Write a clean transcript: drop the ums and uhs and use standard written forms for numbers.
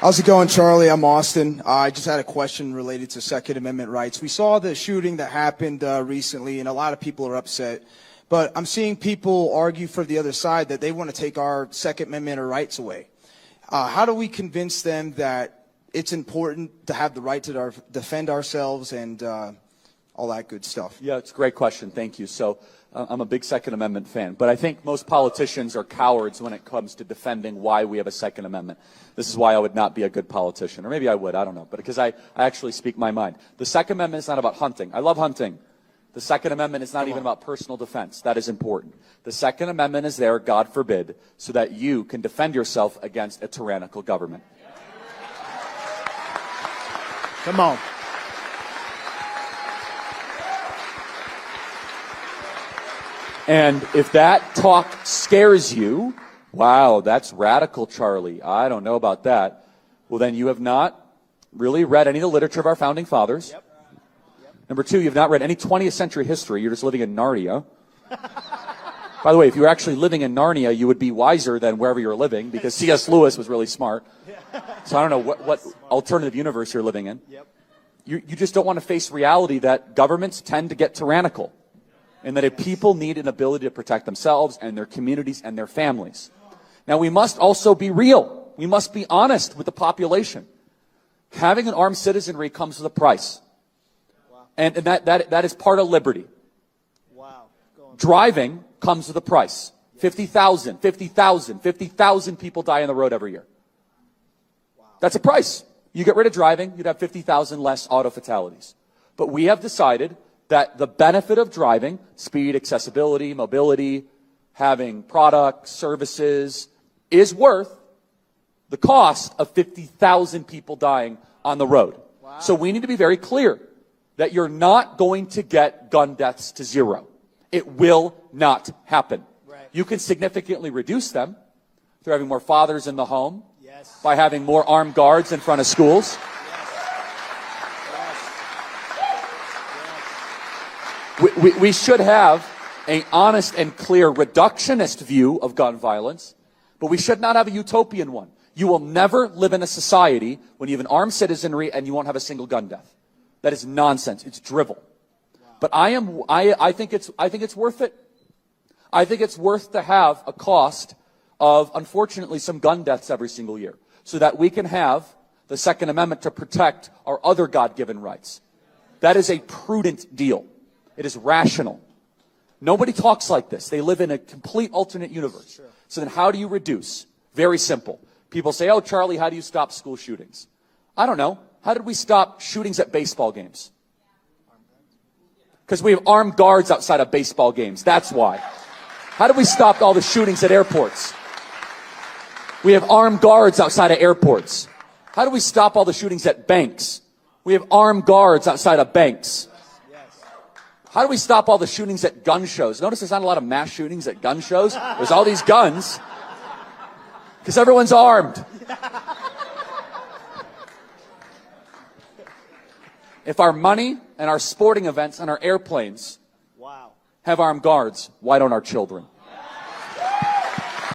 How's it going, Charlie? I'm Austin. I just had a question related to Second Amendment rights. We saw the shooting that happened recently, and a lot of people are upset. But I'm seeing people argue for the other side that they want to take our Second Amendment rights away. How do we convince them that it's important to have the right to defend ourselves and all that good stuff? Yeah, it's a great question. Thank you. So I'm a big Second Amendment fan, but I think most politicians are cowards when it comes to defending why we have a Second Amendment. This is why I would not be a good politician, or maybe I would, I don't know, but because I actually speak my mind. The Second Amendment is not about hunting. I love hunting. The Second Amendment is not even about personal defense. That is important. The Second Amendment is there, God forbid, so that you can defend yourself against a tyrannical government. Come on. And if that talk scares you, wow, that's radical, Charlie. I don't know about that. Well, then you have not really read any of the literature of our founding fathers. Yep. Number two, you've not read any 20th century history. You're just living in Narnia. By the way, if you were actually living in Narnia, you would be wiser than wherever you're living, because C.S. Lewis was really smart. So I don't know what alternative universe you're living in. Yep. You just don't want to face reality that governments tend to get tyrannical, and that people need an ability to protect themselves and their communities and their families. Now, we must also be real. We must be honest with the population. Having an armed citizenry comes with a price. And that is part of liberty. Wow. Driving comes with a price. 50,000 people die on the road every year. Wow. That's a price. You get rid of driving, you'd have 50,000 less auto fatalities. But we have decided that the benefit of driving, speed, accessibility, mobility, having products, services, is worth the cost of 50,000 people dying on the road. Wow. So we need to be very clear that you're not going to get gun deaths to zero. It will not happen. Right. You can significantly reduce them through having more fathers in the home, yes, by having more armed guards in front of schools. Yes. We should have an honest and clear reductionist view of gun violence, but we should not have a utopian one. You will never live in a society when you have an armed citizenry and you won't have a single gun death. That is nonsense. It's drivel. Wow. But I think it's worth it. I think it's worth to have a cost of, unfortunately, some gun deaths every single year, so that we can have the Second Amendment to protect our other God-given rights. That is a prudent deal. It is rational. Nobody talks like this. They live in a complete alternate universe. Sure. So then how do you reduce? Very simple. People say, oh, Charlie, how do you stop school shootings? I don't know. How did we stop shootings at baseball games? Because we have armed guards outside of baseball games. That's why. How did we stop all the shootings at airports? We have armed guards outside of airports. How do we stop all the shootings at banks? We have armed guards outside of banks. How do we stop all the shootings at gun shows? Notice there's not a lot of mass shootings at gun shows. There's all these guns because everyone's armed. If our money and our sporting events and our airplanes have armed guards, why don't our children?